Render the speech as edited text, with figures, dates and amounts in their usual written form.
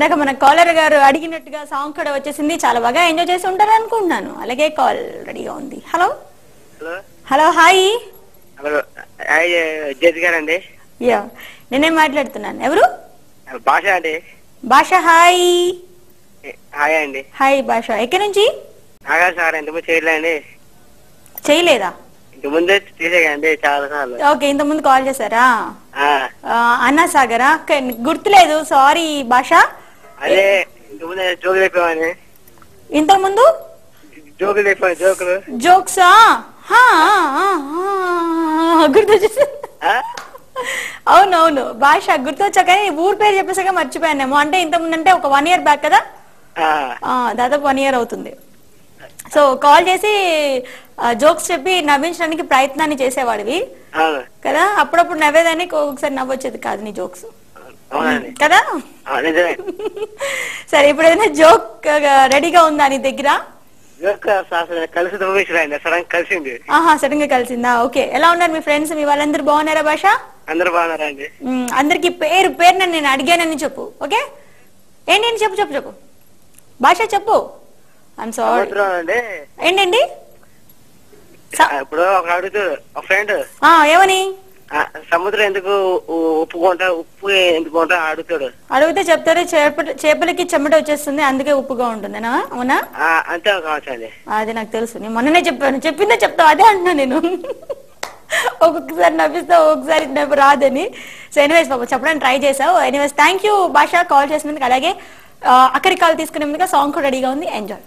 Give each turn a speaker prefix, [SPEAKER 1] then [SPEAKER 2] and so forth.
[SPEAKER 1] ఇందాక మన కాలర్ గారు అడిగినట్టుగా సాంగ్ కూడా వచ్చేసింది. చాలా బాగా ఎంజాయ్ చేసి ఉంటారు అనుకుంటున్నాను. అలాగే కాల్ రెడీగా ఉంది. Hello
[SPEAKER 2] hello
[SPEAKER 1] hello hi.
[SPEAKER 2] Hello hi Jyoti గారండి.
[SPEAKER 1] యా నేనే మాట్లాడుతున్నాను. ఎవరు?
[SPEAKER 2] భాష అండి.
[SPEAKER 1] భాష హాయ్.
[SPEAKER 2] హాయ్ అండి.
[SPEAKER 1] హాయ్ భాష. ఎక్కడి నుంచి?
[SPEAKER 2] నాగా సార్ ఇంతకుముందు చేయలేండి.
[SPEAKER 1] చేయలేదా?
[SPEAKER 2] ఇంతకుముందే చేసేయండి చాలా సార్లు.
[SPEAKER 1] ఓకే, ఇంత ముందు కాల్ చేశారా?
[SPEAKER 2] ఆ,
[SPEAKER 1] అన్నా సాగరా? గుర్తులేదు, సారీ భాష.
[SPEAKER 2] అదే ఇంతకుముందే జోకులు చెప్పామని.
[SPEAKER 1] ఇంతకు ముందు
[SPEAKER 2] జోకులు చెప్పాను. జోకులు
[SPEAKER 1] జోక్సా? గుర్తొచ్చేసి.
[SPEAKER 2] ఆ?
[SPEAKER 1] అవునవును భాష గుర్తొచ్చా, కానీ ఊరు పేరు చెప్పేసాక మర్చిపోయానేమో. అంటే ఇంతకుముందు అంటే ఒక 1 year బ్యాక్ కదా, దాదాపు 1 year అవుతుంది. సో కాల్ చేసి జోక్స్ చెప్పి నవ్వించడానికి ప్రయత్నాన్ని చేసేవాడివి
[SPEAKER 2] అవును
[SPEAKER 1] కదా. అప్పుడప్పుడు నవ్వేదాన్ని, ఒకసారి నవ్వొచ్చేది కాదు నీ జోక్స్
[SPEAKER 2] అవునండి
[SPEAKER 1] కదా.
[SPEAKER 2] నిజమే.
[SPEAKER 1] సరే, ఇప్పుడు ఏదైనా జోక్ రెడీగా ఉందా నీ దగ్గర?
[SPEAKER 2] జోక్ కలిసి తోమించండి. సడన్ కలిసింది.
[SPEAKER 1] సడన్ గా కలిసిందా? ఓకే. ఎలా ఉన్నారు మీ ఫ్రెండ్స్? మీ వాళ్ళందరూ బాగున్నారా భాష?
[SPEAKER 2] అందరు బాగున్నారండి.
[SPEAKER 1] అందరికి పేరు నేను అడిగానని చెప్పు. ఓకే, ఏంటి చెప్పు చెప్పు చెప్పు భాష చెప్పు. ఐఎమ్ సారీ
[SPEAKER 2] అండి.
[SPEAKER 1] ఏంటండి?
[SPEAKER 2] ఇప్పుడు ఒక అడుగుతాడు ఒక ఫ్రెండ్,
[SPEAKER 1] ఏమని?
[SPEAKER 2] సముద్రం ఎందుకు ఉప్పుకుంటా, ఉప్పు ఎందుకుంటా అడుగుతాడు.
[SPEAKER 1] అడిగితే చెప్తారు చేపలకి చెమట వచ్చేస్తుంది, అందుకే ఉప్పుగా ఉంటుందేనా? అవునా?
[SPEAKER 2] అంతే కావచ్చండి.
[SPEAKER 1] అది నాకు తెలుసు, నేను మొన్ననే చెప్పాను. చెప్పిందే చెప్తావు, అదే అంటున్నా నేను. ఒక్కొక్కసారి నవ్విస్తావు, ఒక్కొక్కసారి నవ్వు రాదని. సో ఎనీవేస్ బాబు, చెప్పడానికి ట్రై చేసావు. ఎనీవేస్ థ్యాంక్ యూ భాష, కాల్ చేసినందుకు. అలాగే అక్కడికి కాల్ తీసుకునే ముందుగా సాంగ్ కూడా రెడీగా ఉంది, ఎంజాయ్.